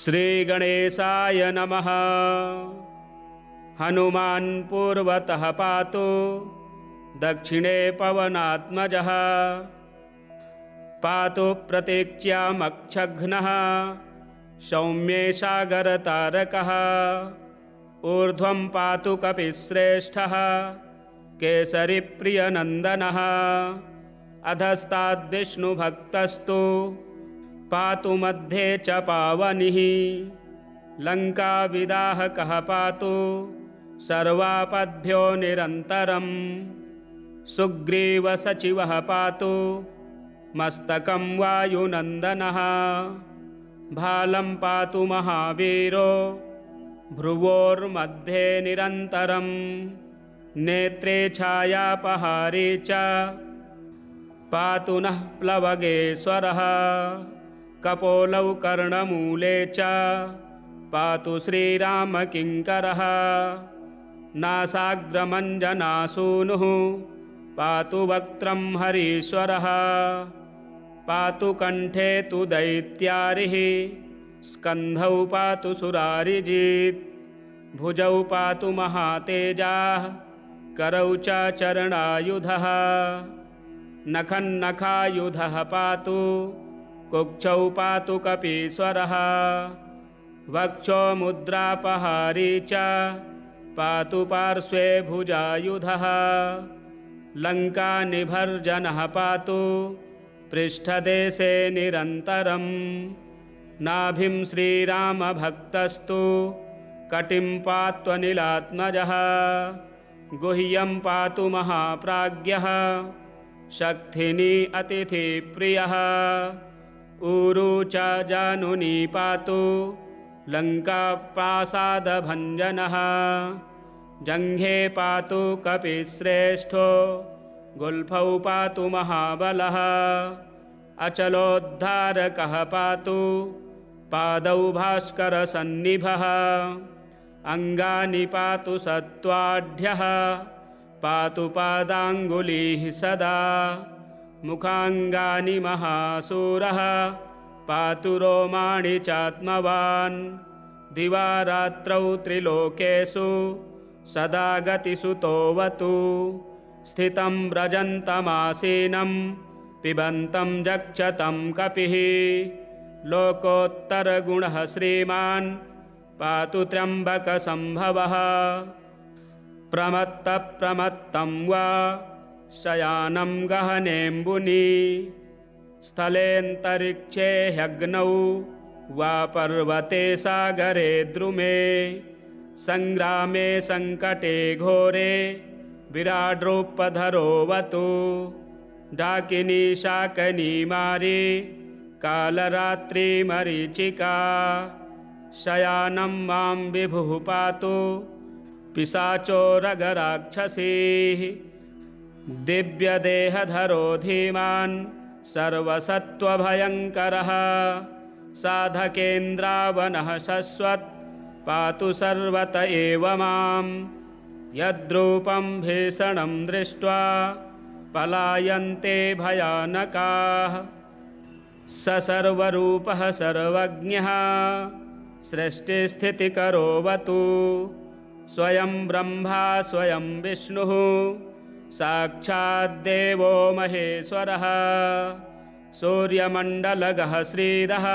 श्रीगणेशाय नमः। हनुमान् पूर्वतः पातु दक्षिणे पवनात्मजः। पातु प्रतीच्यामक्षघ्नः सौम्ये सागरतारकः। ऊर्ध्वं पातु कपिश्रेष्ठः केसरीप्रियनन्दनः। अधस्ताद्विष्णुभक्तस्तु पातु मध्ये च पावनिः। लङ्काविदाहकः पातु सर्वापद्भ्यो निरन्तरम्। सुग्रीवसचिवः पातु मस्तकं वायुनन्दनः। भालं पातु महावीरो भ्रुवोर्मध्ये निरन्तरम्। नेत्रे छायापहारी च पातु नः प्लवगेश्वरः। कपोलौ कर्णमूले च पातु श्रीरामकिङ्करः। नासाग्रमञ्जनासूनुः पातु वक्त्रं हरीश्वरः। पातु कण्ठे तु दैत्यारिः स्कन्धौ पातु सुरारिजित्। भुजौ पातु महातेजाः करौ च चरणायुधः। नखन्नखायुधः पातु कुक्षौ पातु कपीश्वरः। वक्षो मुद्रापहारी च पातु पार्श्वे भुजायुधः। लङ्कानिभर्जनः पातु पृष्ठदेशे निरन्तरम्। नाभिं श्रीरामभक्तस्तु कटिं पात्वनिलात्मजः। गुह्यं पातु महाप्राज्ञः शक्थिनी अतिथिप्रियः। ऊरू च जानुनी पातु लङ्काप्रासादभञ्जनः। जङ्घे पातु कपिश्रेष्ठो गुल्फौ पातु महाबलः। अचलोद्धारकः पातु पादौ भास्करसन्निभः। अङ्गानि पातु सत्त्वाढ्यः पातु पादाङ्गुलीः सदा। मुखाङ्गानि महासूरः पातु रोमाणि चात्मवान्। दिवारात्रौ त्रिलोकेषु सदा गतिसुतोऽवतु। स्थितं व्रजन्तमासीनं पिबन्तं जक्षतं कपिः। लोकोत्तरगुणः श्रीमान् पातु त्र्यम्बकसम्भवः। प्रमत्तं वा शयानं गहनेऽम्बुनि। स्थलेऽन्तरिक्षे ह्यग्नौ वा पर्वते सागरे द्रुमे। सङ्ग्रामे सङ्कटे घोरे विराड्रूपधरोऽवतु। डाकिनी शाकनी मारी कालरात्रिमरीचिका। शयानं मां विभुः पातु पिशाचोरगराक्षसीः। दिव्यदेहधरो धीमान् सर्वसत्त्वभयङ्करः। साधकेन्द्रावनः शश्वत् पातु सर्वत एव मां। यद्रूपं भीषणं दृष्ट्वा पलायन्ते भयानकाः। स सर्वरूपः सर्वज्ञः सृष्टिस्थितिकरोऽवतु। स्वयं ब्रह्मा स्वयं विष्णुः साक्षाद्देवो महेश्वरः। सूर्यमण्डलगः श्रीधः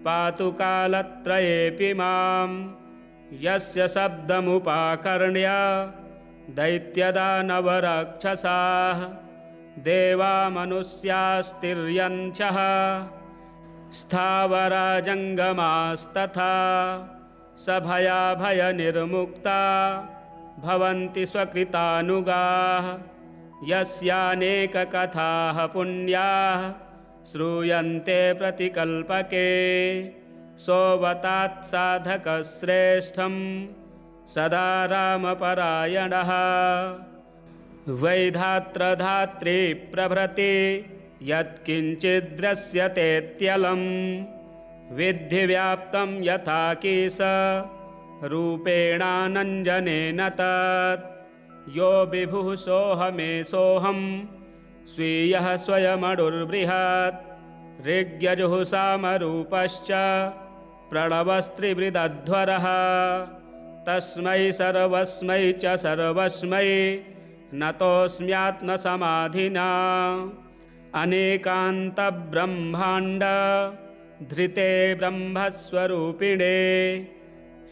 पातु कालत्रयेऽपि मां। यस्य शब्दमुपाकर्ण्य दैत्यदानवराक्षसाः देवा मनुष्यास्तिर्यञ्चः स्थावरा जङ्गमास्तथा। सभयाभयनिर्मुक्ता भवन्ति स्वकृतानुगाः। यस्यानेककथाः पुण्याः श्रूयन्ते प्रतिकल्पके। सोऽवतात् साधकश्रेष्ठं सदा रामपरायणः। वैधात्रधात्री प्रभृति यत्किञ्चिद्दृश्यतेत्यलं। विद्धि व्याप्तं यथा कीश रूपेणानञ्जनेन तत्। यो विभुः सोऽहमेषोऽहं स्वीयः स्वयमडुर्बृहत्। ऋग्यजुः सामरूपश्च प्रणवस्त्रिवृदध्वरः तस्मै सर्वस्मै च सर्वस्मै नतोऽस्म्यात्मसमाधिना अनेकान्तब्रह्माण्ड धृते ब्रह्मस्वरूपिणे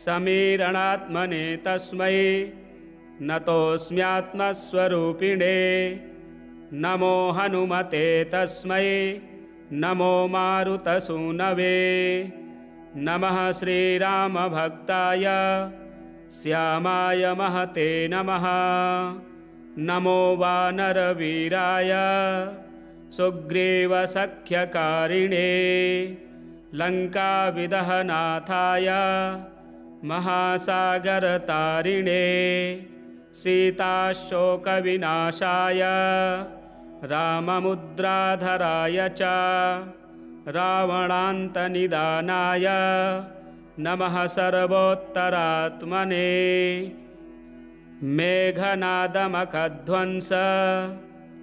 समीरणात्मने तस्मै नतोऽस्म्यात्मस्वरूपिणे नमो हनुमते तस्मै नमो मारुतसूनवे नमः श्रीरामभक्ताय श्यामाय महते नमः नमो वानरवीराय सुग्रीवसख्यकारिणे लङ्काविदहनाथाय महासागरतारिणे सीताशोकविनाशाय राममुद्राधराय च रावणान्तनिदानाय नमः सर्वोत्तरात्मने मेघनादमखध्वंस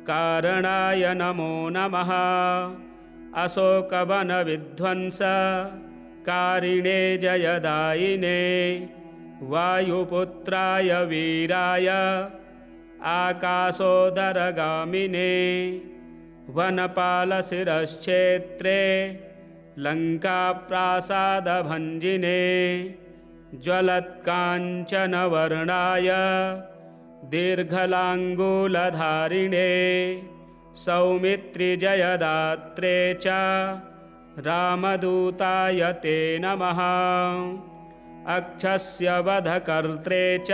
कारणाय नमो नमः अशोकवनविध्वंस कारिणे जयदायिने वायुपुत्राय वीराय आकाशोदरगामिने वनपालशिरश्छेत्रे लङ्काप्रासादभञ्जिने ज्वलत्काञ्चनवर्णाय दीर्घलाङ्गूलधारिणे सौमित्रिजयदात्रे च रामदूताय ते नमः अक्षस्य वधकर्त्रे च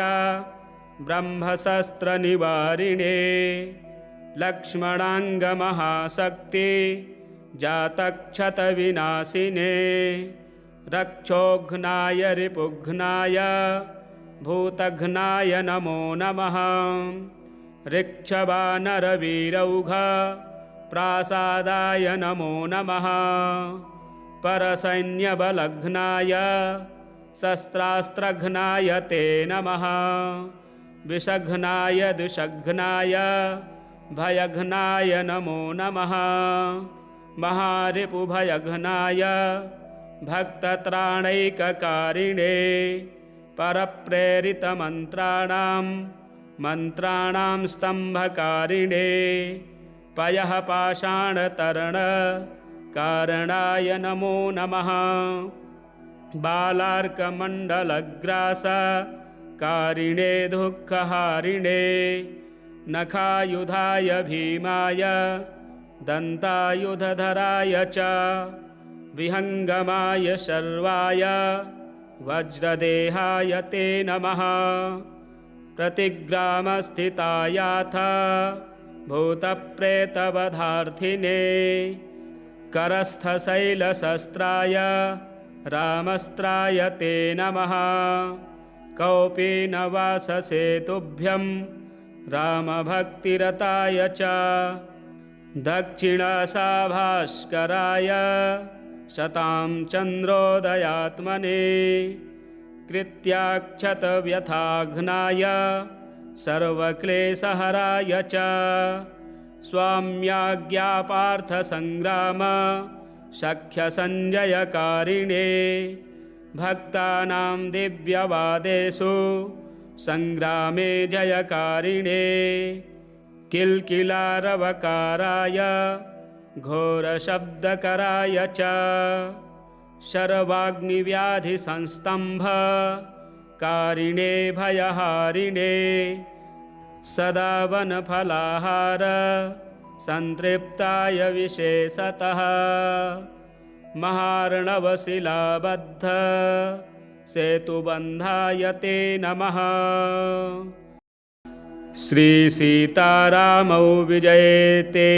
ब्रह्मशस्त्रनिवारिणे लक्ष्मणाङ्गमहाशक्ति जातक्षतविनाशिने रक्षोघ्नाय रिपुघ्नाय भूतघ्नाय नमो नमः ऋक्षवानरवीरौघ प्रासादाय नमो नमः परसैन्यबलघ्नाय शस्त्रास्त्रघ्नाय ते नमः विषघ्नाय दुषघ्नाय भयघ्नाय नमो नमः महारिपुभयघ्नाय भक्तत्राणैककारिणे परप्रेरितमन्त्राणां स्तम्भकारिणे पयः पाषाणतरणकारणाय नमो नमः बालार्कमण्डलग्रासकारिणे दुःखहारिणे नखायुधाय भीमाय दन्तायुधधराय च विहङ्गमाय शर्वाय वज्रदेहाय ते नमः प्रतिग्रामस्थितायाथ भूतप्रेतवधार्थिने करस्थशैलशस्त्राय रामस्त्राय ते नमः कौपीनवाससेतुभ्यं रामभक्तिरताय च दक्षिणशाभास्कराय शतां चन्द्रोदयात्मने कृत्याक्षतव्यथाघ्नाय सर्वक्लेशहराय च स्वाम्याज्ञापार्थसङ्ग्राम सख्यसञ्जयकारिणे भक्तानां दिव्यवादेषु सङ्ग्रामे जयकारिणे किल्किलारवकाराय घोरशब्दकराय च शर्वाग्निव्याधिसंस्तम्भकारिणे भयहारिणे सदा वनफलाहार सन्तृप्ताय विशेषतः महार्णवशिलाबद्ध सेतुबन्धाय ते नमः। श्रीसीतारामौ विजयते।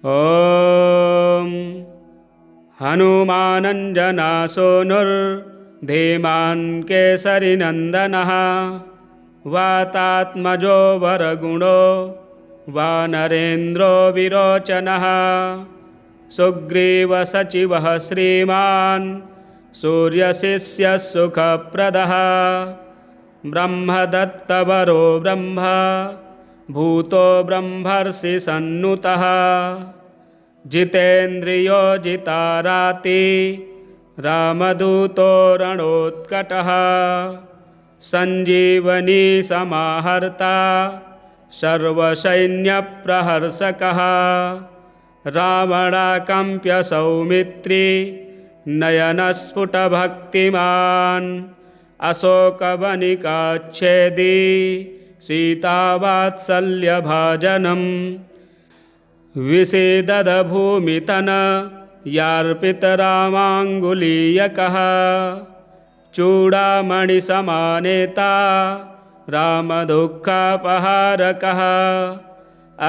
ॐ हनुमानञ्जनासूनुर्धीमान् केसरीनन्दनः वातात्मजो वरगुणो वानरेन्द्रो विरोचनः सुग्रीवसचिवः श्रीमान् सूर्यशिष्यसुखप्रदः ब्रह्मदत्तवरो ब्रह्म भूतो ब्रह्मर्षिसन्नुतः जितेन्द्रियो जिताराति रामदूतो रणोत्कटः सञ्जीवनी समाहर्ता सर्वसैन्यप्रहर्षकः रावणाकम्प्य सौमित्री नयनस्फुटभक्तिमान् अशोकवनिकाच्छेदी सीतावात्सल्यभाजनम् विषेददभूमितन यार्पितरामाङ्गुलीयकः चूडामणिसमानेता रामदुःखापहारकः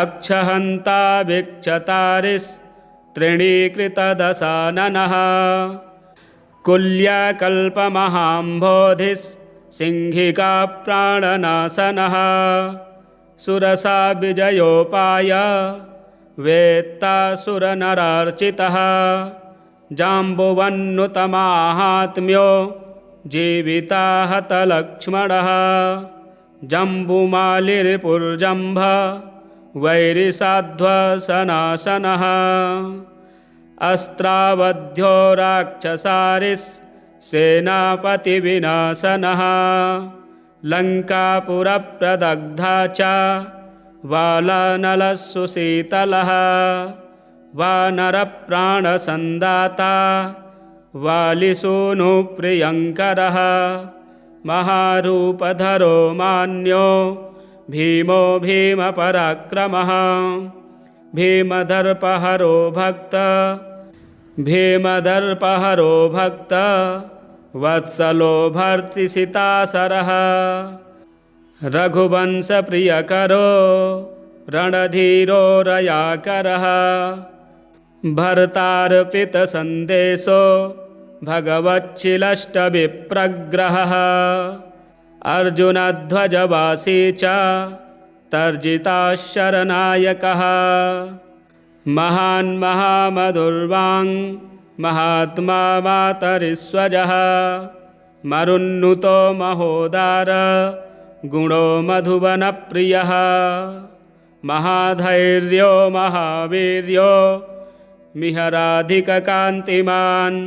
अक्षहन्ता वीक्षतारिस्तृणीकृतदशाननः कुल्याकल्पमहाम्भोधिस्सिंहिकाप्राणनाशनः सुरसा विजयोपाय वेत्तासुरनरार्चितः जाम्बुवन्नुतमाहात्म्यो जीविता हतलक्ष्मणः जम्बुमालिरिपुर्जम्भ वैरिसाध्वसनाशनः अस्त्रावध्यो राक्षसारिस्सेनापतिविनाशनः लङ्कापुरप्रदग्धा च वालानलः सुशीतलः वानरप्राणसन्दाता वालिसूनुप्रियङ्करः महारूपधरो मान्यो भीमो भीमपराक्रमः भीमदर्पहरो भक्त वत्सलो भर्तृसितासरः रघुवंशप्रियकरो रणधीरो रयाकरः भर्तार्पितसन्देशो भगवच्छिलष्टविप्रग्रहः अर्जुनध्वजवासी च तर्जिताशरनायकः महान् महामधुर्वाङ् महात्मा मातरिस्वजः मरुन्नुतो महोदार गुणो मधुवनप्रियः महाधैर्यो महावीर्यो मिहराधिककान्तिमान्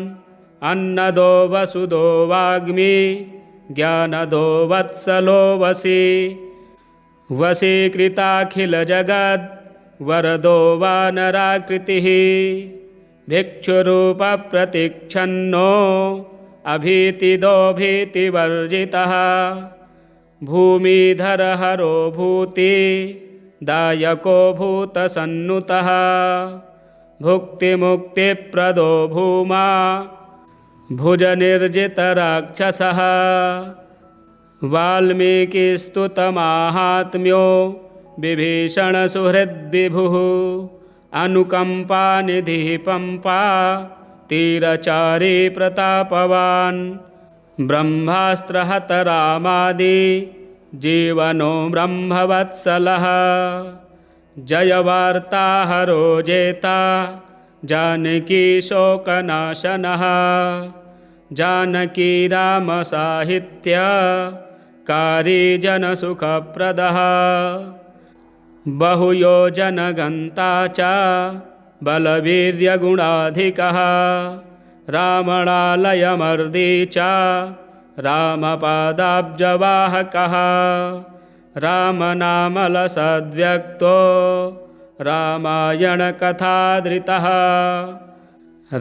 अन्नदो वसुदो वाग्मी ज्ञानदो वत्सलो वशीकृताखिलजगद् वरदो वानराकृतिः भिक्षुरूपप्रतिच्छन्नो अभीतिदो भीतिवर्जितः भूमिधरहरो भूति दायको भूतसन्नुतः भुक्तिमुक्तिप्रदो भूमा भुजनिर्जितराक्षसः वाल्मीकिस्तुतमाहात्म्यो विभीषणसुहृद्विभुः अनुकम्पानिधिः पम्पा तीरचारी प्रतापवान् ब्रह्मास्त्रहतरामादि जीवनो ब्रह्मवत्सलः जयवार्ताहरो जेता जानकी शोकनाशनः जानकी रामसाहित्यकारी जनसुखप्रदः बहुयोजनगन्ता च बलवीर्यगुणाधिकः रामणालयमर्दी च रामपादाब्जवाहकः रामनामलसद्व्यक्तो रामायणकथाधृतः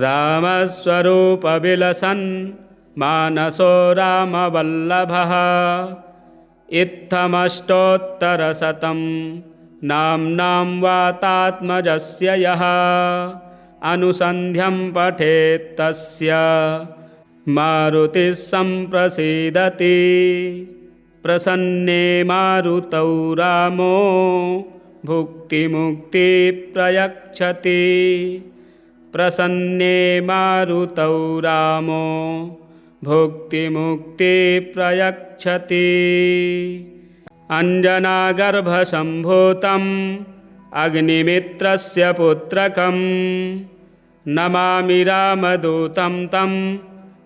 रामस्वरूपविलसन् मानसो रामवल्लभः इत्थमष्टोत्तरशतं नाम्नां वातात्मजस्य यः अनुसन्ध्यं पठेत्तस्य मारुतिः सम्प्रसीदति प्रसन्ने मारुतौ रामो भुक्तिमुक्तिप्रयच्छति प्रसन्ने मारुतौ रामो भुक्तिमुक्तिप्रयच्छति अञ्जनागर्भसम्भूतम् अग्निमित्रस्य पुत्रकं नमामि रामदूतं तं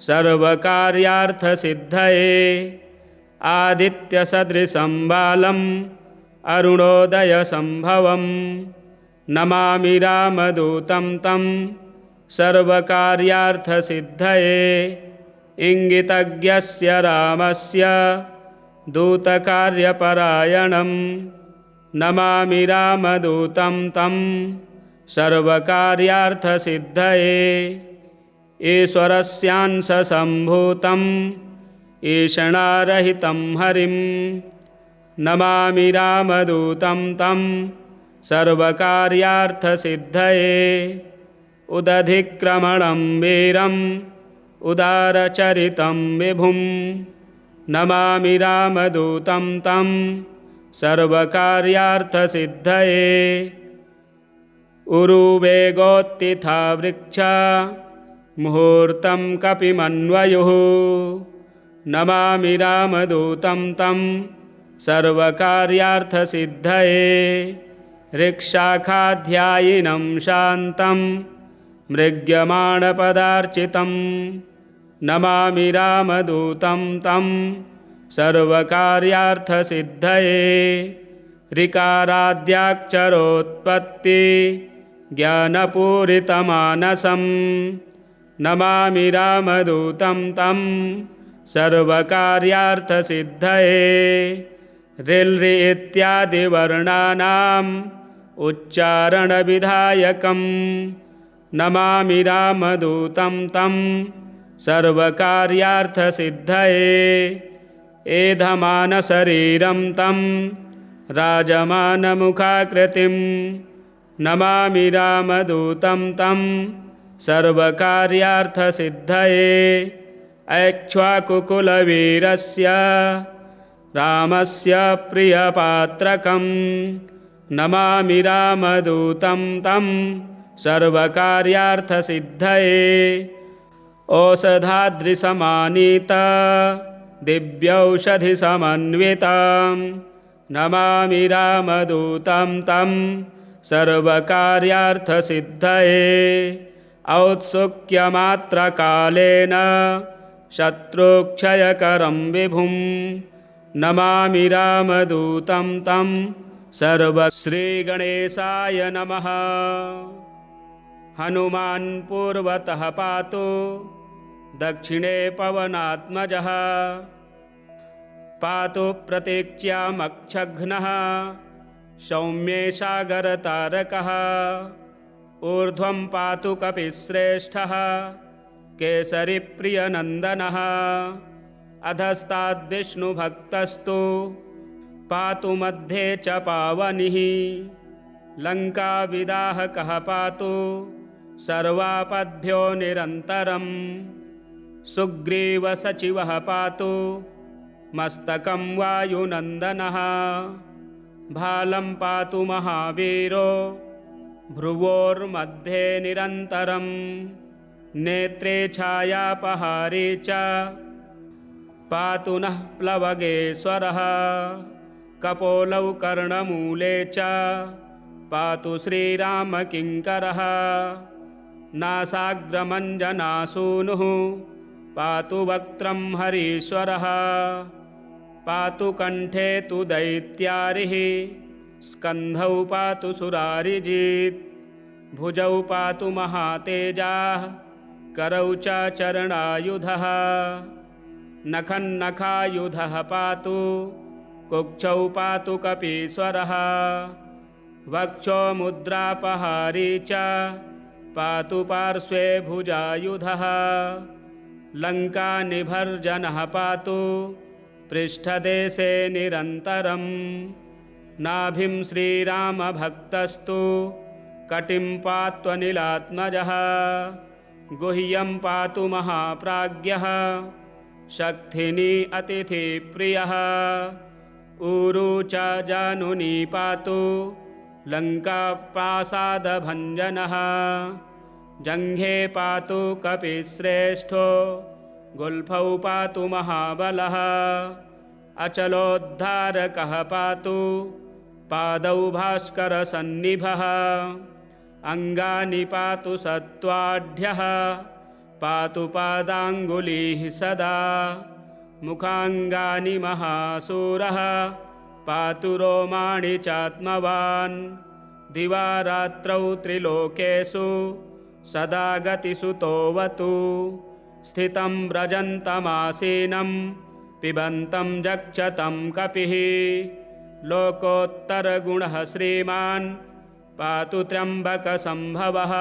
सर्वकार्यार्थसिद्धये आदित्यसदृशं बालम् अरुणोदयसम्भवं नमामि रामदूतं तं सर्वकार्यार्थसिद्धये इंगितज्ञस्य रामस्य दूतकार्यपरायणं नमामि रामदूतं तं सर्वकार्यार्थसिद्धये ईश्वरस्यांशसम्भूतम् ईषणारहितं हरिं नमामि रामदूतं तं सर्वकार्यार्थसिद्धये उदधिक्रमणं वीरम् उदारचरितं विभुं नमामि रामदूतं तं सर्वकार्यार्थसिद्धये उरुवेगोत्थिता वृक्षा मुहूर्तं कपिमन्वयुः नमामि रामदूतं तं सर्वकार्यार्थसिद्धये ऋक्शाखाध्यायिनं शान्तं मृग्यमाणपदार्चितं नमामि रामदूतं तं सर्वकार्यार्थसिद्धये ऋकाराद्याक्षरोत्पत्ति ज्ञानपूरितमानसं नमामि रामदूतं तं सर्वकार्यार्थसिद्धये ऋल् इत्यादिवर्णानाम् उच्चारणविधायकं नमामि रामदूतं तं सर्वकार्यार्थसिद्धये एधमानशरीरं तं राजमानमुखाकृतिं नमामि रामदूतं तं सर्वकार्यार्थसिद्धये ऐक्ष्वाकुकुलवीरस्य रामस्य प्रियपात्रकं नमामि रामदूतं तं सर्वकार्यार्थसिद्धये औषधाद्रिसमानीता दिव्यौषधिसमन्वितां नमामि रामदूतं तं सर्वकार्यार्थसिद्धये औत्सुक्यमात्रकालेन शत्रुक्षयकरं विभुं नमामि रामदूतं तं श्रीगणेशाय नमः। हनुमान् पूर्वतः पातु दक्षिणे पवनात्मजः पातु प्रतीच्यामक्षघ्नः सौम्ये सागरतारकः ऊर्ध्वं पातु कपिश्रेष्ठः केसरीप्रियनन्दनः अधस्ताद्विष्णुभक्तस्तु पातु मध्ये च पावनिः लङ्काविदाहकः पातु सर्वापद्भ्यो निरन्तरं सुग्रीवसचिवः पातु मस्तकं वायुनन्दनः भालं पातु महावीरो भ्रुवोर्मध्ये निरन्तरं नेत्रे छायापहारी च पातु नः प्लवगेश्वरः कपोलौ कर्णमूले च पातु श्रीरामकिङ्करः नासाग्रमञ्जनासूनुः पातु वक्त्रं हरीश्वरः पातु कण्ठे तु दैत्यारिः स्कन्धौ पातु सुरारिजित् भुजौ पातु महातेजाः करौ च चरणायुधः नखन्नखायुधः पातु कुक्षौ पातु कपीश्वरः वक्षो मुद्रापहारी च पातु पार्श्वे भुजायुधः लङ्कानिभर्जनः पातु पृष्ठदेशे निरन्तरं नाभिं श्रीरामभक्तस्तु कटिं पात्वनिलात्मजः गुह्यं पातु महाप्राज्ञः शक्तिनी अतिथिप्रियः ऊरू च जानुनी पातु लङ्काप्रासादभञ्जनः जङ्घे पातु कपिश्रेष्ठो गुल्फौ पातु महाबलः अचलोद्धारकः पातु पादौ भास्करसन्निभः अङ्गानि पातु सत्त्वाढ्यः पातु पादाङ्गुलीः सदा मुखाङ्गानि महासूरः पातु रोमाणि चात्मवान् दिवारात्रौ त्रिलोकेषु सदा गतिसुतोऽवतु स्थितं व्रजन्तमासीनं पिबन्तं जक्षतं कपिः लोकोत्तरगुणः श्रीमान् पातु त्र्यम्बकसम्भवः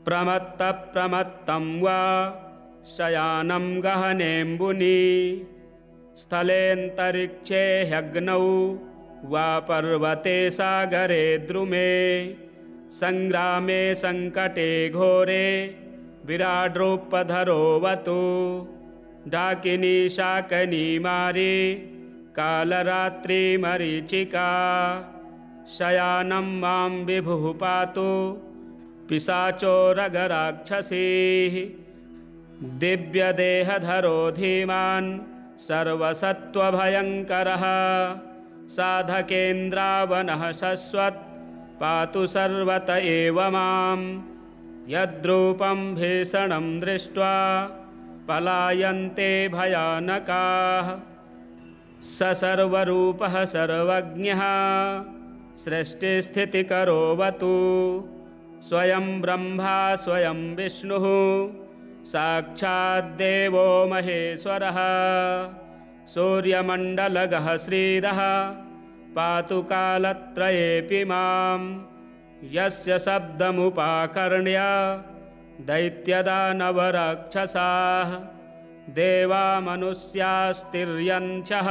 प्रमत्तं वा शयानं गहनेऽम्बुनि स्थलेऽन्तरिक्षे ह्यग्नौ वा पर्वते सागरे द्रुमे संग्रामे संकटे घोरे विराड्रूपधरोऽवतु डाकिनी शाकनी मारी कालरात्रि मरीचिका शयानं मां विभुः पातु पिशाचोरगराक्षसीः दिव्यदेहधरो धीमान् सर्वसत्त्वभयङ्करः साधकेन्द्रावनः शश्वत् पातु सर्वत एव मां यद्रूपं भीषणं दृष्ट्वा पलायन्ते भयानकाः स सर्वरूपः सर्वज्ञः सृष्टिस्थितिकरोऽवतु स्वयं ब्रह्मा स्वयं विष्णुः साक्षाद्देवो महेश्वरः सूर्यमण्डलगः श्रीदः पातु कालत्रयेऽपि मां यस्य शब्दमुपाकर्ण्य दैत्यदानवराक्षसाः देवा मनुष्यास्तिर्यञ्चः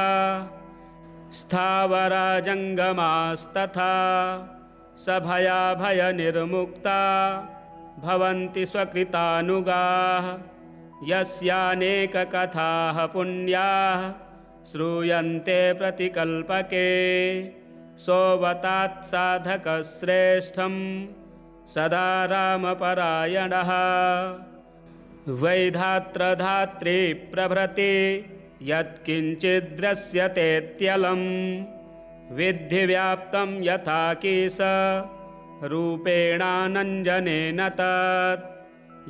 स्थावरा जङ्गमास्तथा सभयाभयनिर्मुक्ता भवन्ति स्वकृतानुगाः यस्यानेककथाः पुण्याः श्रूयन्ते प्रतिकल्पके सोऽवतात् साधकश्रेष्ठं सदा रामपरायणः वैधात्रधात्री प्रभृति यत्किञ्चिद्दृश्यतेत्यलं विद्धि व्याप्तं यथा कीश रूपेणानञ्जनेन तत्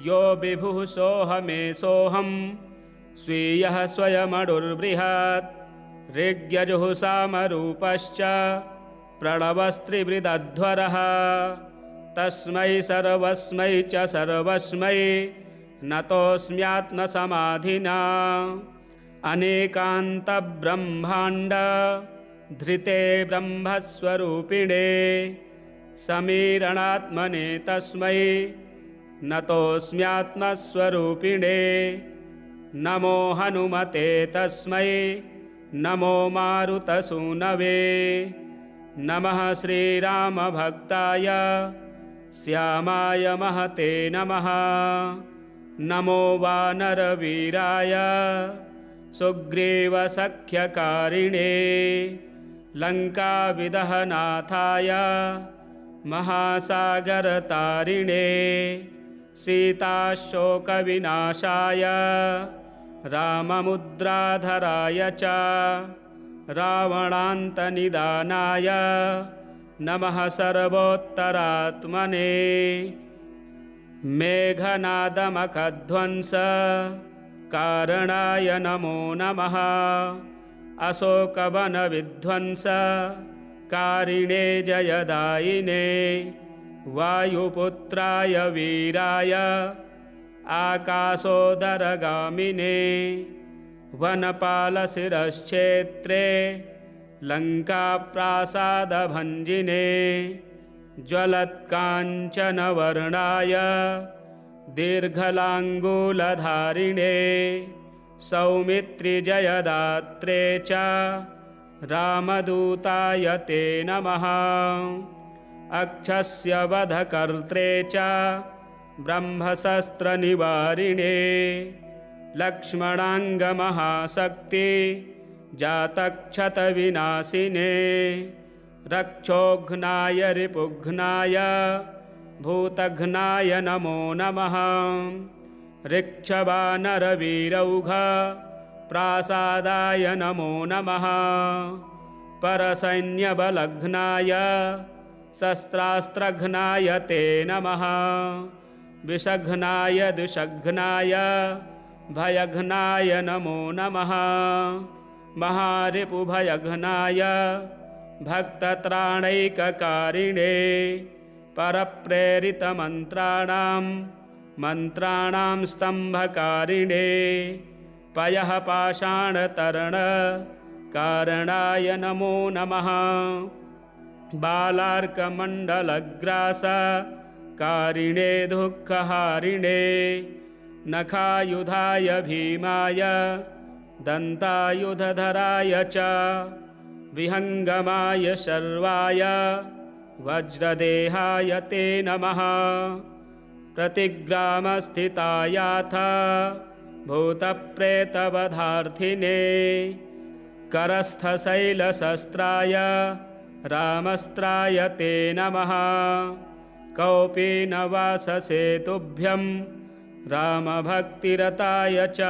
यो विभुः सोऽहमेषोऽहं स्वीयः स्वयमडुर्बृहत् ऋग्यजुः सामरूपश्च प्रणवस्त्रिवृदध्वरः तस्मै सर्वस्मै च सर्वस्मै नतोऽस्म्यात्मसमाधिना अनेकान्तब्रह्माण्ड धृते ब्रह्मस्वरूपिणे समीरणात्मने तस्मै नतोऽस्म्यात्मस्वरूपिणे नमो हनुमते तस्मै नमो मारुतसूनवे नमः श्रीरामभक्ताय श्यामाय महते नमः नमो वानरवीराय सुग्रीवसख्यकारिणे लङ्काविदहनाथाय महासागरतारिणे सीताशोकविनाशाय राममुद्राधराय च रावणान्तनिदानाय नमः सर्वोत्तरात्मने मेघनादमखध्वंस कारणाय नमो नमः अशोकवनविध्वंस कारिणे जयदायिने वायुपुत्राय वीराय आकाशोदरगामिने वनपालशिरश्छेत्रे लङ्काप्रासादभञ्जिने ज्वलत्काञ्चनवर्णाय दीर्घलाङ्गूलधारिणे सौमित्रिजयदात्रे च रामदूताय ते नमः अक्षस्य वधकर्त्रे च ब्रह्मशस्त्रनिवारिणे लक्ष्मणाङ्गमहाशक्ति जातक्षतविनाशिने रक्षोघ्नाय रिपुघ्नाय भूतघ्नाय नमो नमः ऋक्षवानरवीरौघ प्रासादाय नमो नमः परसैन्यबलघ्नाय शस्त्रास्त्रघ्नाय ते नमः विषघ्नाय दुषघ्नाय भयघ्नाय नमो नमः महारिपुभयघ्नाय भक्तत्राणैककारिणे परप्रेरितमन्त्राणां मन्त्राणां स्तम्भकारिणे पयः पाषाणतरणकारणाय नमो नमः। बालार्कमण्डलग्रासकारिणे दुःखहारिणे नखायुधाय भीमाय दन्तायुधधराय च विहङ्गमाय शर्वाय वज्रदेहाय ते नमः। प्रतिग्रामस्थितायाथ भूतप्रेतवधार्थिने करस्थशैलशस्त्राय रामस्त्राय ते नमः। कौपीनवाससेतुभ्यं रामभक्तिरताय च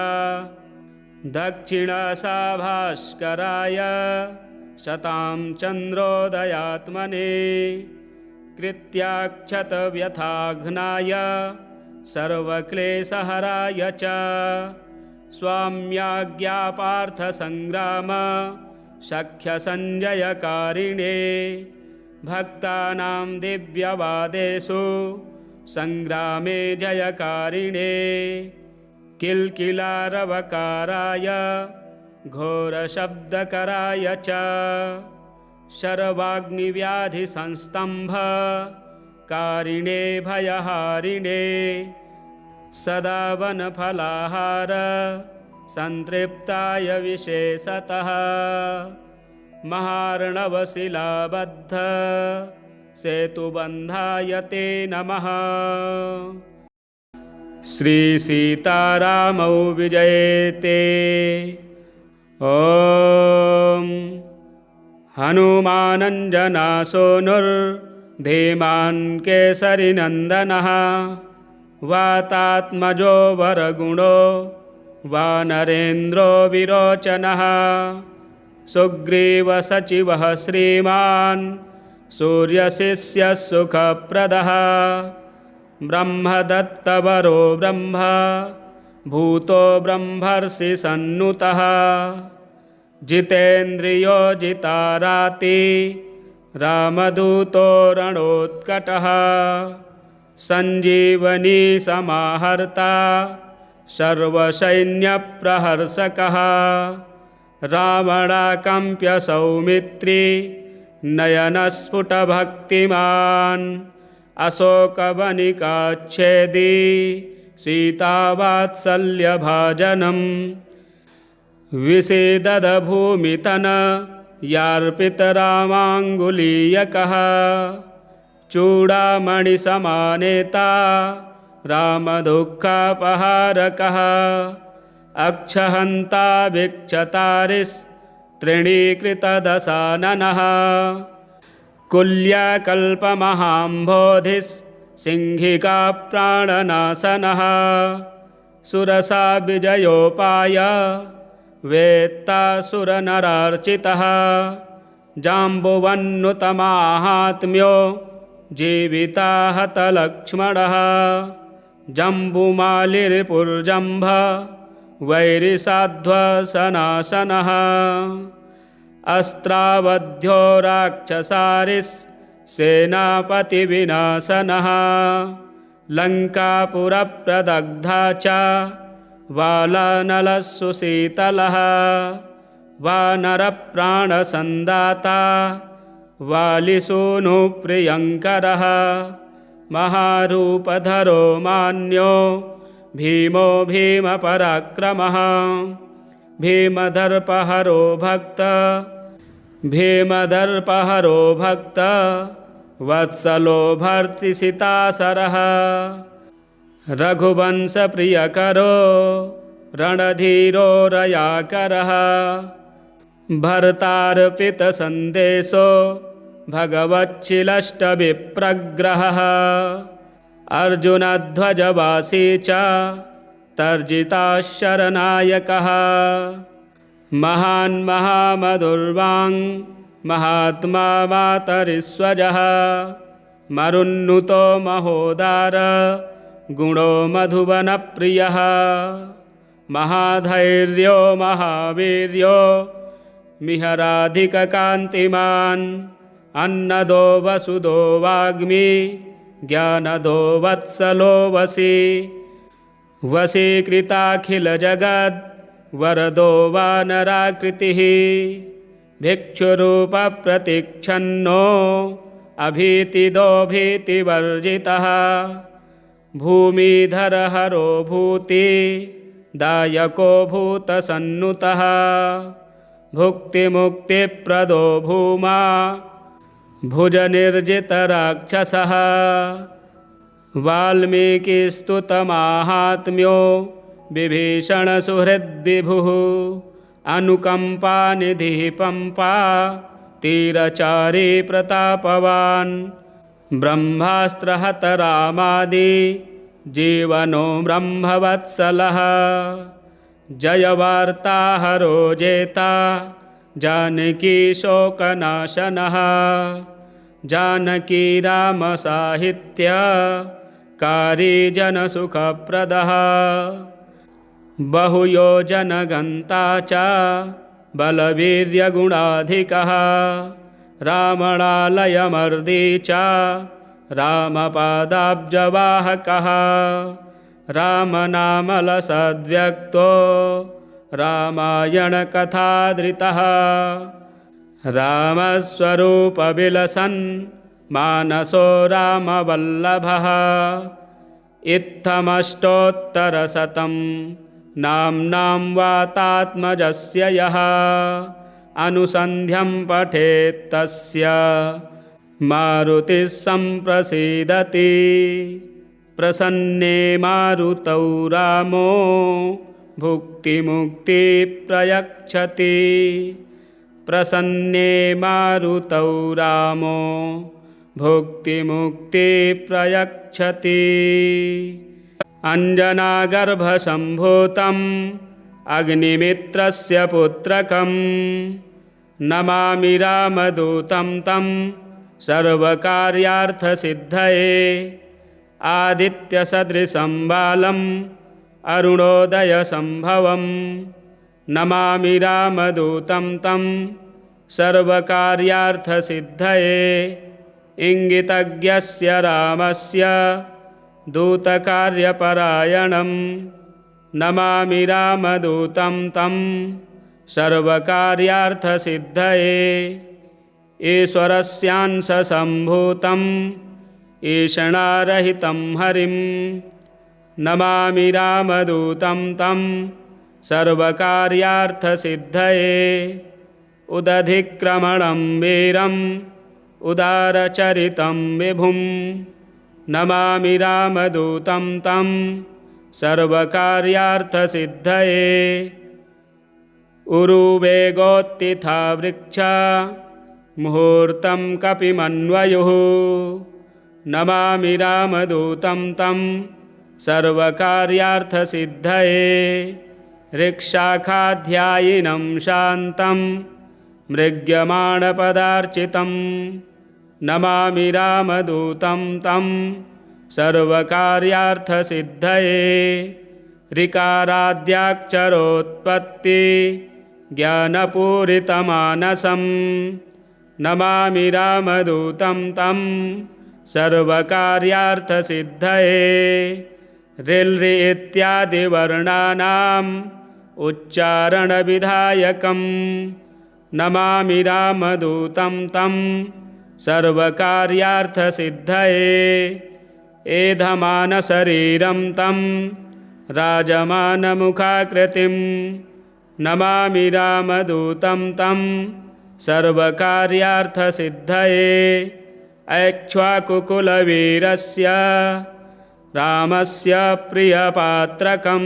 दक्षिणसाभास्कराय शतां चन्द्रोदयात्मने कृत्याक्षतव्यथाघ्नाय सर्वक्लेशहराय च स्वाम्याज्ञापार्थसङ्ग्राम सख्यसञ्जयकारिणे भक्तानां दिव्यवादेषु सङ्ग्रामे जयकारिणे किल्किलारवकाराय घोरशब्दकराय च शर्वाग्निव्याधिसंस्तम्भकारिणे भयहारिणे सदा वनफलाहार सन्तृप्ताय विशेषतः महार्णवशिलाबद्ध सेतुबन्धाय ते नमः। श्री सीतारामौ विजयते। ॐ हनुमानञ्जनासूनुर्धीमान् केसरीनन्दनः वातात्मजो वरगुणो वानरेन्द्रो विरोचनः सुग्रीवसचिवः श्रीमान् सूर्यशिष्यः सुखप्रदः ब्रह्मदत्तवरो ब्रह्म भूतो ब्रह्मर्षि सन्नुतः जितेन्द्रियो जिताराति रामदूतो रणोत्कटः सञ्जीवनी समाहर्ता सर्वसैन्यप्रहर्षकः रावणाकम्प्य सौमित्री नयनस्फुटभक्तिमान् अशोकवनिकाच्छेदी सीतावात्सल्यभाजनम् विषेददभूमितन यार्पितरामाङ्गुलीयकः चूडामणिसमानेता रामदुःखापहारकः अक्षहन्ता भिक्षतारिस्तृणीकृतदशाननः कुल्याकल्पमहाम्भोधिसिंहिका प्राणनाशनः सुरसा विजयोपाय वेत्तासुरनरार्चितः जाम्बुवन्नुतमाहात्म्यो जीविताहतलक्ष्मणः जम्बुमालिरिपुर्जम्भ वैरिसाध्वसनाशनः अस्त्रावध्यो राक्षसारिसेनापतिविनाशनः लङ्कापुरप्रदग्धा च वालानलः सुशीतलः वानरप्राणसन्दाता वालिसूनुप्रियङ्करः महारूपधरो मान्यो भीमो भीमपराक्रमः भीमदर्पहरो भक्त वत्सलो भर्तृसितासरः रघुवंशप्रियकरो रणधीरो रयाकरः भर्तार्पितसन्देशो भगवच्छिलष्टविप्रग्रहः अर्जुनध्वजवासी च तर्जिताशरनायकः महान् महामधुर्वाङ् महात्मा मातरिस्वजः मरुन्नुतो महोदार गुणो मधुवनप्रियः महाधैर्यो महावीर्यो मिहराधिककान्तिमान् अन्नदो वसुदो वाग्मी ज्ञानदो वत्सलो वशी वशीकृताखिलजगद् वरदो वानराकृतिः भिक्षुरूपप्रतिच्छन्नो अभीतिदो भीतिवर्जितः भूमिधरहरो भूति दायको भूतसन्नुतः भुक्तिमुक्तिप्रदो भूमा भुजनिर्जितराक्षसः वाल्मीकिस्तुतमाहात्म्यो विभीषणसुहृद्विभुः अनुकम्पानिधिः पम्पा तीरचारी प्रतापवान् ब्रह्मास्त्रहतरामादि जीवनो ब्रह्मवत्सलः जयवार्ताहरो जेता जानकी शोकनाशनः जानकी रामसाहित्यकारी जनसुखप्रदः बहुयोजनगन्ता च बलवीर्यगुणाधिकः रामणालयमर्दी च रामपादाब्जवाहकः रामनामलसद्व्यक्तो रामायणकथाधृतः रामस्वरूपविलसन् मानसो रामवल्लभः इत्थमष्टोत्तरशतं नाम्नां वातात्मजस्य यः अनुसन्ध्यं पठेत्तस्य मारुतिः सम्प्रसीदति प्रसन्ने मारुतौ रामो भुक्तिमुक्तिप्रयच्छति प्रसन्ने मारुतौ रामो भुक्तिमुक्तिप्रयच्छति अञ्जनागर्भसम्भूतम् अग्निमित्रस्य पुत्रकं नमामि रामदूतं तं सर्वकार्यार्थसिद्धये आदित्यसदृशं बालम् अरुणोदयसम्भवं नमामि रामदूतं तं सर्वकार्यार्थसिद्धये इंगितज्ञस्य रामस्य दूतकार्यपरायणं नमामि रामदूतं तं सर्वकार्यार्थसिद्धये ईश्वरस्यांशसम्भूतम् ईषणारहितं हरिं नमामि रामदूतं तं सर्वकार्यार्थसिद्धये उदधिक्रमणं वीरम् उदारचरितं विभुं नमामि रामदूतं तं सर्वकार्यार्थसिद्धये उरुवेगोत्थिता वृक्षा मुहूर्तं कपिमन्वयुः नमामि रामदूतं तं सर्वकार्यार्थसिद्धये ऋक्शाखाध्यायिनं शान्तं मृग्यमाणपदार्चितं नमामि रामदूतं तं सर्वकार्यार्थसिद्धये ऋकाराद्याक्षरोत्पत्ति ज्ञानपूरितमानसं नमामि रामदूतं तं सर्वकार्यार्थसिद्धये ऋल् इत्यादिवर्णानाम् उच्चारणविधायकं नमामि रामदूतं तं सर्वकार्यार्थसिद्धये एधमानशरीरं तं राजमानमुखाकृतिं नमामि रामदूतं तं सर्वकार्यार्थसिद्धये ऐक्ष्वाकुकुलवीरस्य रामस्य प्रियपात्रकं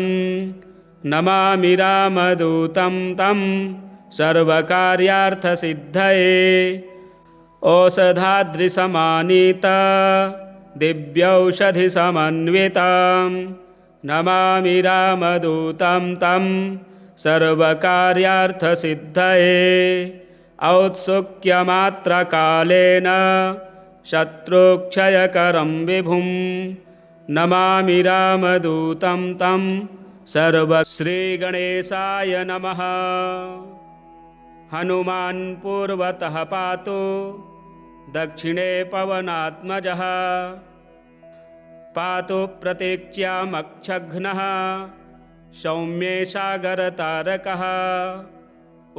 नमामि रामदूतं तं सर्वकार्यार्थसिद्धये औषधादृशमानीत दिव्यौषधिसमन्वितं नमामि रामदूतं तं सर्वकार्यार्थसिद्धये औत्सुक्यमात्रकालेन शत्रुक्षयकरं विभुं नमामि रामदूतं तं सर्वश्रीगणेशाय नमः। हनुमान् पूर्वतः पातु दक्षिणे पवनात्मजः पातु प्रतीच्यामक्षघ्नः सौम्ये सागरतारकः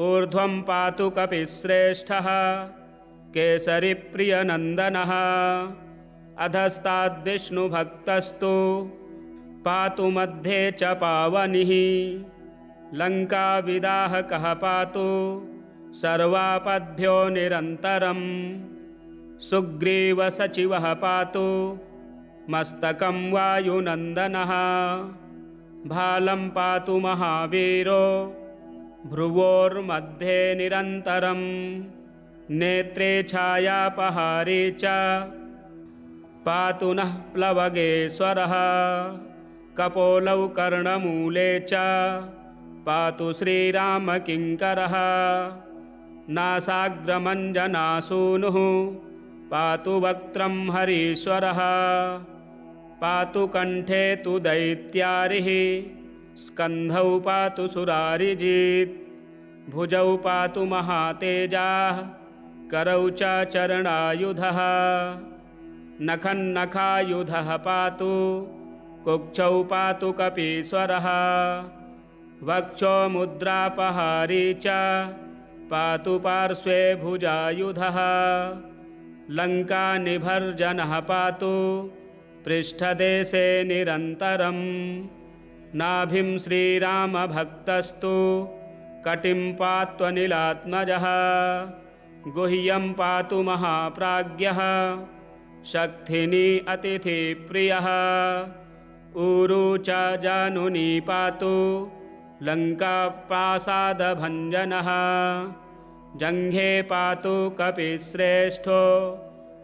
ऊर्ध्वं पातु कपिश्रेष्ठः केसरीप्रियनन्दनः अधस्ताद्विष्णुभक्तस्तु पातु मध्ये च पावनिः लङ्काविदाहकः पातु सर्वापद्भ्यो निरन्तरम् सुग्रीवसचिवः पातु मस्तकं वायुनन्दनः भालं पातु महावीरो भ्रुवोर्मध्ये निरन्तरम् नेत्रे छायापहारी च पातु नः प्लवगेश्वरः कपोलौ कर्णमूले च पातु श्रीरामकिङ्करः नासाग्रमञ्जनासूनुः पातु वक्त्रं हरीश्वरः पातु कण्ठे तु दैत्यारिः स्कन्धौ पातु सुरारिजित् भुजौ पातु महातेजाः करौ च चरणायुधः नखन्नखायुधः पातु कुक्षौ पातु कपीश्वरः वक्षो मुद्रापहारी च पातु पार्श्वे भुजायुधः लङ्कानिभर्जनः पातु पृष्ठदेशे निरन्तरम् नाभिं श्रीरामभक्तस्तु कटिं पात्वनिलात्मजः गुह्यं पातु महाप्राज्ञः शक्थिनी अतिथिप्रियः ऊरू च जानुनी पातु लङ्काप्रासादभञ्जनः जङ्घे पातु कपिश्रेष्ठो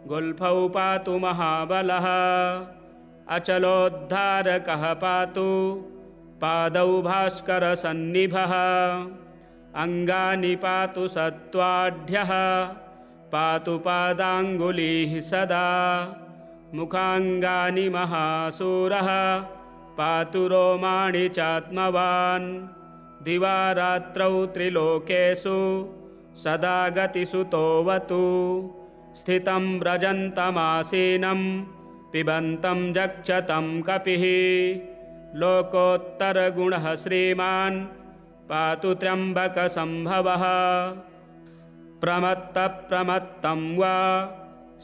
गुल्फौ पातु महाबलः अचलोद्धारकः पातु पादौ भास्करसन्निभः अङ्गानि पातु सत्त्वाढ्यः पातु पादाङ्गुलीः सदा मुखाङ्गानि महासूरः पातु रोमाणि चात्मवान् दिवारात्रौ त्रिलोकेषु सदा गतिसुतोऽवतु स्थितं व्रजन्तमासीनं पिबन्तं जक्षतं कपिः लोकोत्तरगुणः श्रीमान् पातु त्र्यम्बकसम्भवः प्रमत्तं वा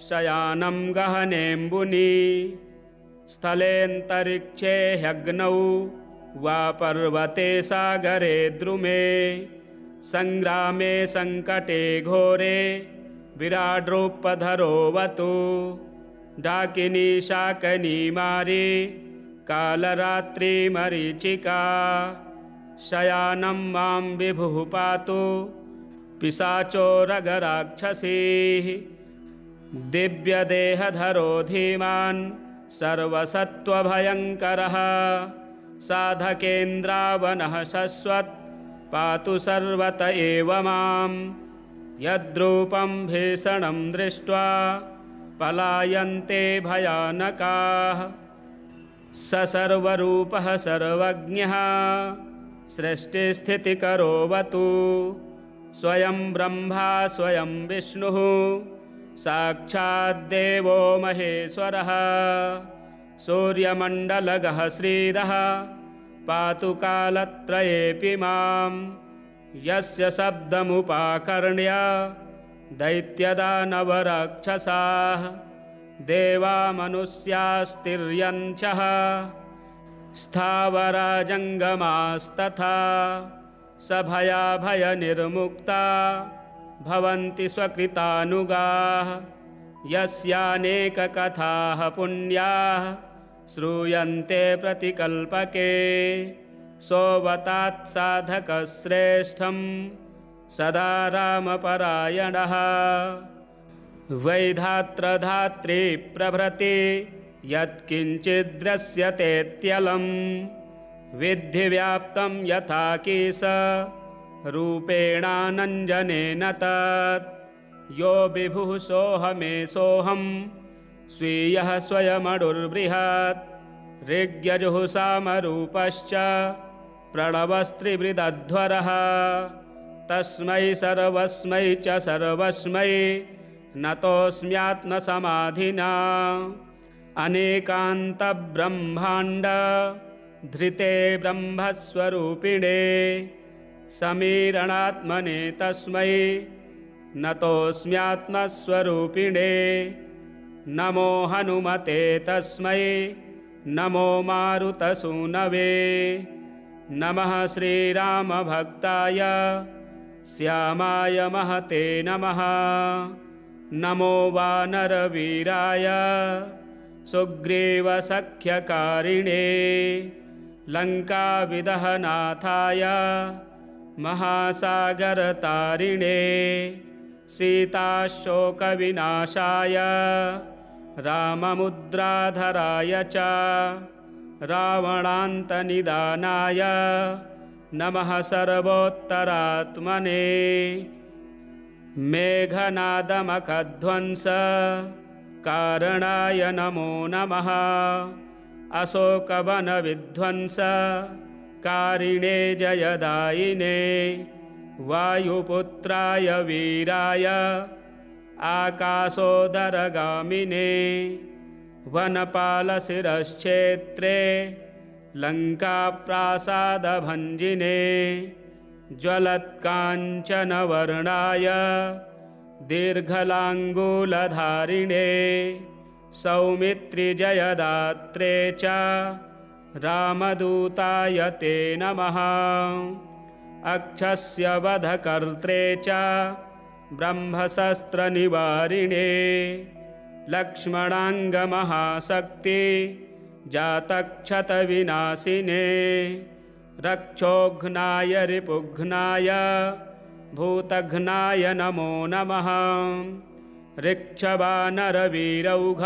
शयानं गहनेऽम्बुनि स्थलेऽन्तरिक्षे ह्यग्नौ वा पर्वते सागरे द्रुमे सङ्ग्रामे सङ्कटे घोरे विराड्रूपधरोऽवतु डाकिनी शाकनी मारी कालरात्रिमरीचिका शयानं मां विभुः पातु पिशाचोरगराक्षसीः दिव्यदेहधरो धीमान् सर्वसत्त्वभयङ्करः साधकेन्द्रावनः शश्वत् पातु सर्वत एव मां यद्रूपं भीषणं दृष्ट्वा पलायन्ते भयानकाः स सर्वरूपः सर्वज्ञः सृष्टिस्थितिकरोऽवतु स्वयं ब्रह्मा स्वयं विष्णुः साक्षाद्देवो महेश्वरः सूर्यमण्डलगः श्रीधः पातु कालत्रयेऽपि मां यस्य शब्दमुपाकर्ण्य दैत्यदानवराक्षसाः देवा मनुष्यास्तिर्यञ्चः स्थावरा जङ्गमास्तथा सभयाभयनिर्मुक्ता भवन्ति स्वकृतानुगाः यस्यानेककथाः पुण्याः श्रूयन्ते प्रतिकल्पके सोऽवतात् साधकश्रेष्ठं सदा रामपरायणः वैधात्रधात्री प्रभृति यत्किञ्चिद्दृश्यतेत्यलं विद्धि व्याप्तं यथा कीश रूपेणानञ्जनेन तत् यो विभुः सोऽहमेषोऽहं स्वीयः स्वयमडुर्बृहत् ऋग्यजुःसामरूपश्च प्रणवस्त्रिवृदध्वरः तस्मै सर्वस्मै च सर्वस्मै नतोऽस्म्यात्मसमाधिना अनेकान्तब्रह्माण्ड धृते ब्रह्मस्वरूपिणे समीरणात्मने तस्मै नतोऽस्म्यात्मस्वरूपिणे नमो हनुमते तस्मै नमो मारुतसूनवे नमः श्रीरामभक्ताय श्यामाय महते नमः नमो वानरवीराय सुग्रीवसख्यकारिणे लङ्काविदहनाथाय महासागरतारिणे सीताशोकविनाशाय राममुद्राधराय च रावणान्तनिदानाय नमः सर्वोत्तरात्मने मेघनादमखध्वंस कारणाय नमो नमः अशोकवनविध्वंस कारिणे जयदायिने वायुपुत्राय वीराय आकाशोदरगामिने वनपालशिरश्छेत्रे लङ्काप्रासादभञ्जिने ज्वलत्काञ्चनवर्णाय दीर्घलाङ्गूलधारिणे सौमित्रिजयदात्रे च रामदूताय ते नमः अक्षस्य वधकर्त्रे च ब्रह्मशस्त्रनिवारिणे लक्ष्मणाङ्गमहाशक्ति जातक्षतविनाशिने रक्षोघ्नाय रिपुघ्नाय भूतघ्नाय नमो नमः ऋक्षवानरवीरौघ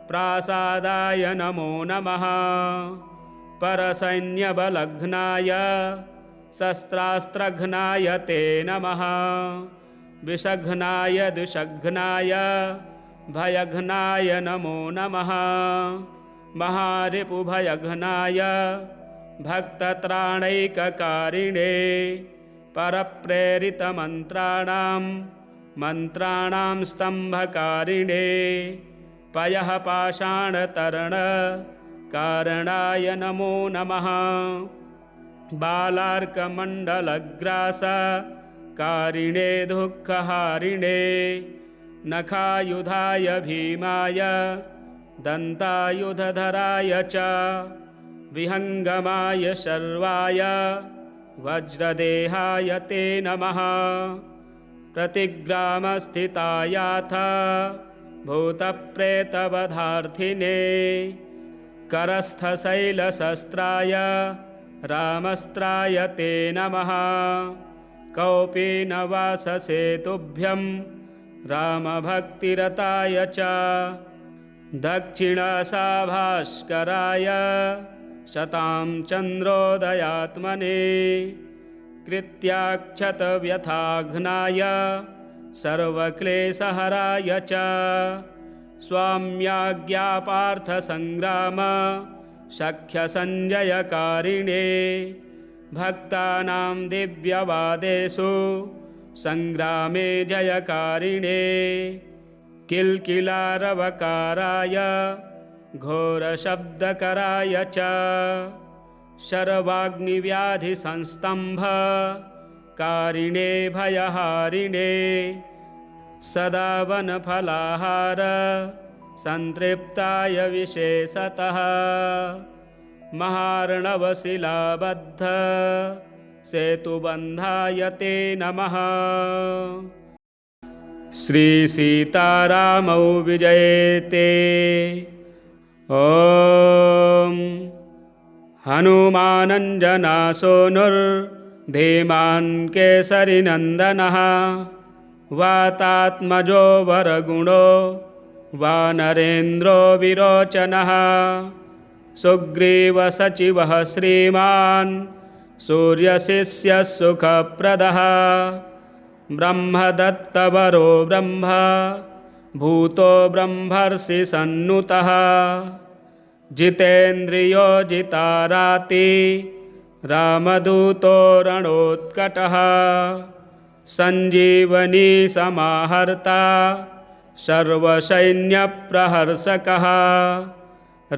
प्रासादाय नमो नमः परसैन्यबलघ्नाय शस्त्रास्त्रघ्नाय ते नमः विषघ्नाय दुषघ्नाय भयघ्नाय नमो नमः महारिपुभयघ्नाय भक्तत्राणैककारिणे परप्रेरितमन्त्राणां स्तम्भकारिणे पयः पाषाणतरणकारणाय नमो नमः बालार्कमण्डलग्रासकारिणे दुःखहारिणे नखायुधाय भीमाय दन्तायुधधराय च विहङ्गमाय शर्वाय वज्रदेहाय ते नमः प्रतिग्रामस्थितायाथ भूतप्रेतवधार्थिने करस्थशैलशस्त्राय रामस्त्राय ते नमः कौपीनवाससेतुभ्यं रामभक्तिरताय च दक्षिणशाभास्कराय शतां चन्द्रोदयात्मने कृत्याक्षतव्यथाघ्नाय सर्वक्लेशहराय च स्वाम्याज्ञापार्थसङ्ग्राम सख्यसञ्जयकारिणे भक्तानां दिव्यवादेषु सङ्ग्रामे जयकारिणे किल्किलारवकाराय घोरशब्दकराय च शर्वाग्निव्याधिसंस्तम्भकारिणे भयहारिणे सदा वनफलाहार सन्तृप्ताय विशेषतः महार्णवशिलाबद्ध सेतुबन्धाय ते नमः श्री सीतारामौ विजयते ॐ हनुमानञ्जनासूनुर्धीमान् केसरीनन्दनः वातात्मजो वरगुणो वानरेन्द्रो विरोचनः सुग्रीवसचिवः श्रीमान् सूर्यशिष्यः सुखप्रदः ब्रह्मदत्तवरो ब्रह्म भूतो ब्रह्मर्षि सन्नुतः जितेन्द्रियो जिताराति रामदूतो रणोत्कटः सञ्जीवनी समाहर्ता सर्वसैन्यप्रहर्षकः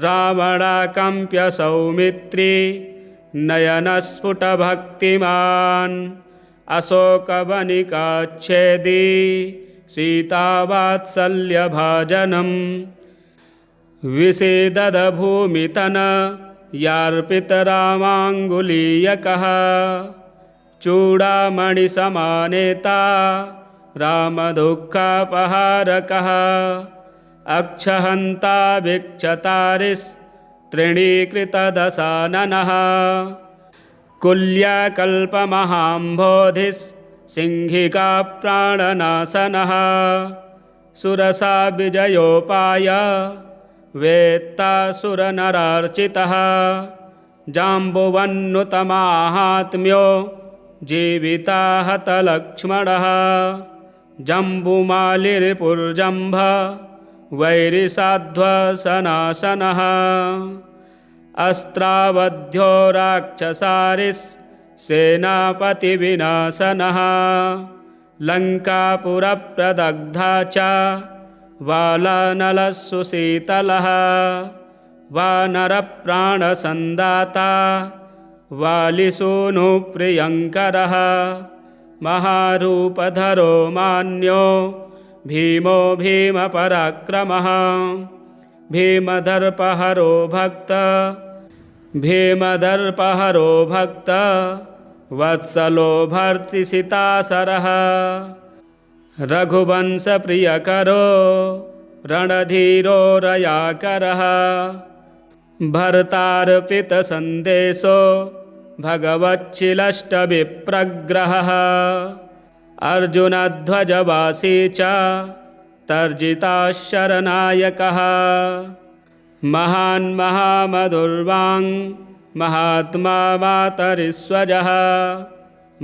रावणाकम्प्य सौमित्री नयनस्फुटभक्तिमान् अशोकवनिकाच्छेदी सीतावात्सल्यभाजनम् विषेददभूमितन यार्पितरामाङ्गुलीयकः चूडामणिसमानेता रामदुःखापहारकः अक्षहन्ता वीक्षतारिस्तृणीकृतदशाननः कुल्याकल्पमहाम्भोधिसिंहिकाप्राणनाशनः सुरसा विजयोपाय वेत्तासुरनरार्चितः जाम्बुवन्नुतमाहात्म्यो जीविताहतलक्ष्मणः जम्बुमालिरिपुर्जम्भ वैरिसाध्वसनाशनः अस्त्रावध्यो राक्षसारिस्सेनापतिविनाशनः लङ्कापुरप्रदग्धा च वालानलः सुशीतलः वानरप्राणसन्दाता वालिसूनुप्रियङ्करः महारूपधरो मान्यो भीमो भीमपराक्रमः भीमदर्पहरो भक्त वत्सलो भर्तृसितासरः रघुवंशप्रियकरो रणधीरो रयाकरः भरतार्पितसन्देशो भगवच्छिलष्टविप्रग्रहः अर्जुनध्वजवासी च तर्जिताशरनायकः महान् महामधुर्वाङ् महात्मा मातरिस्वजः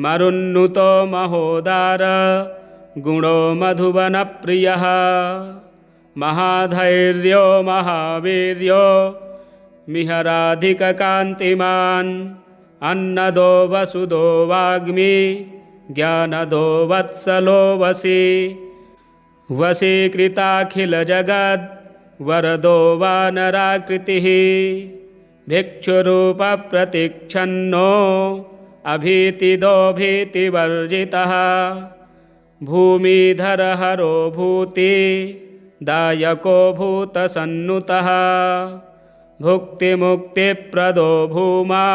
मरुन्नुतो महोदार गुणो मधुवनप्रियः महाधैर्यो महावीर्यो मिहराधिककान्तिमान् अन्नदो वसुदो वाग्मी ज्ञानदो वत्सलो वशी वशीकृताखिलजगद् वरदो वानराकृतिः भिक्षुरूपप्रतिच्छन्नो अभीतिदो भीतिवर्जितः भूमिधरहरो भूति दायको भूतसन्नुतः भुक्तिमुक्तिप्रदो भूमा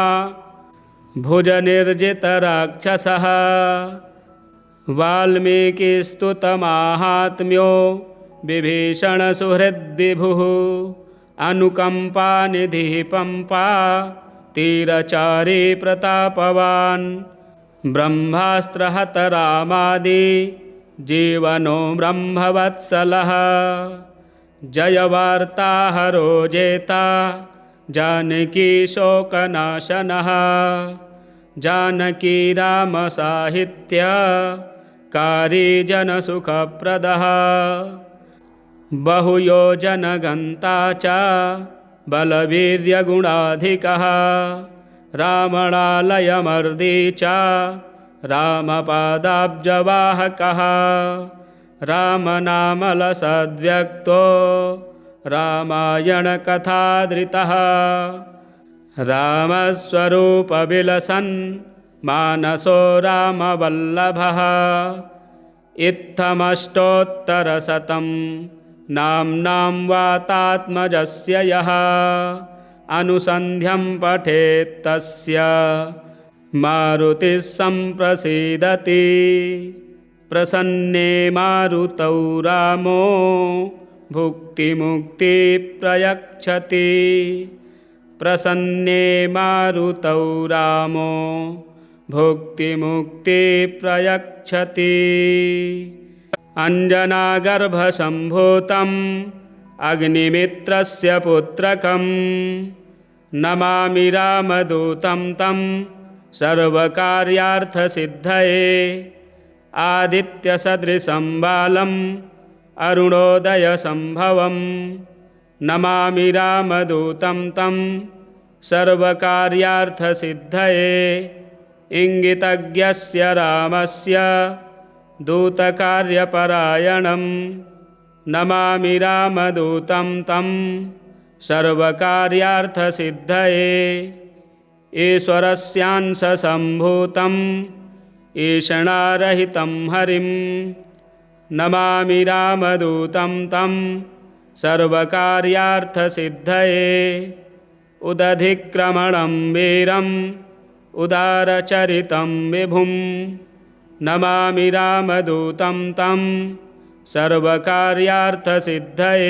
भुजनिर्जितराक्षसः वाल्मीकिस्तुतमाहात्म्यो विभीषणसुहृद्विभुः अनुकम्पानिधिः पम्पा तीरचारी प्रतापवान् ब्रह्मास्त्रहतरामादि जीवनो ब्रह्मवत्सलः जयवार्ताहरो जेता जानकी शोकनाशनः जानकी रामसाहित्यकारी जनसुखप्रदः बहुयोजनगन्ता च बलवीर्यगुणाधिकः रामणालयमर्दी च रामपादाब्जवाहकः रामनामलसद्व्यक्तो रामायणकथाधृतः रामस्वरूपविलसन् मानसो रामवल्लभः इत्थमष्टोत्तरशतं नाम्नां वातात्मजस्य यः अनुसन्ध्यं पठेत्तस्य मारुतिः सम्प्रसीदति प्रसन्ने मारुतौ रामो भुक्तिमुक्तिप्रयच्छति प्रसन्ने मारुतौ रामो भुक्तिमुक्तिप्रयच्छति अञ्जनागर्भसम्भूतम् अग्निमित्रस्य पुत्रकं नमामि रामदूतं तं सर्वकार्यार्थसिद्धये आदित्यसदृशं बालम् अरुणोदयसम्भवं नमामि रामदूतं तं सर्वकार्यार्थसिद्धये इंगितज्ञस्य रामस्य दूतकार्यपरायणं नमामि रामदूतं तं सर्वकार्यार्थसिद्धये ईश्वरस्यांशसम्भूतम् ईषणारहितं हरिं नमामि रामदूतं तं सर्वकार्यार्थसिद्धये उदधिक्रमणं वीरम् उदारचरितं विभुं नमामि रामदूतं तं सर्वकार्यार्थसिद्धये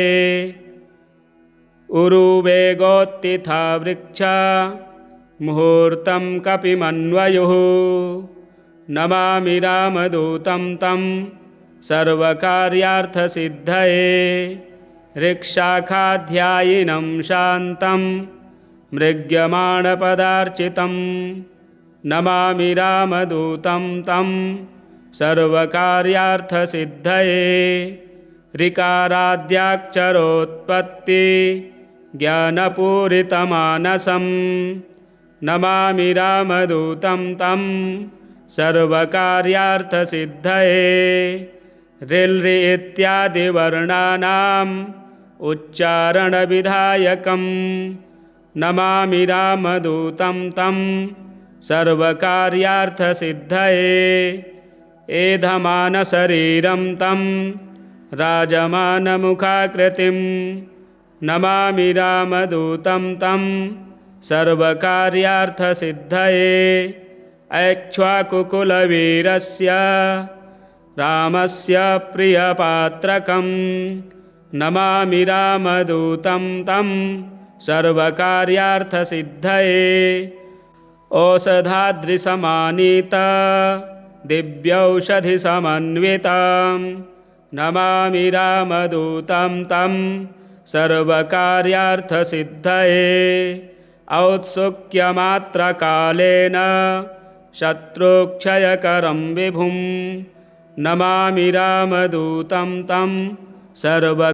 उरुवेगोत्थिता वृक्षा मुहूर्तं कपिमन्वयुः नमामि रामदूतं तं सर्वकार्यार्थसिद्धये ऋक्शाखाध्यायिनं शान्तं मृग्यमाणपदार्चितं नमामि रामदूतं तं सर्वकार्यार्थसिद्धये ऋकाराद्याक्षरोत्पत्ति ज्ञानपूरितमानसं नमामि रामदूतं तं सर्वकार्यार्थसिद्धये ऋल् इत्यादिवर्णानाम् उच्चारणविधायकं नमामि रामदूतं तं सर्वकार्यार्थसिद्धये एधमानशरीरं तं राजमानमुखाकृतिं नमामि रामदूतं तं सर्वकार्यार्थसिद्धये ऐक्ष्वाकुकुलवीरस्य रामस्य प्रियपात्रकं नमामि रामदूतं तं सर्वकार्यार्थसिद्धये औषधाद्रिसमानीता दिव्यौषधिसमन्वितां नमामि रामदूतं तं सर्वकार्यार्थसिद्धये औत्सुक्यमात्रकालेन शत्रुक्षयकरं विभुं नमामि रामदूतं तं सर्व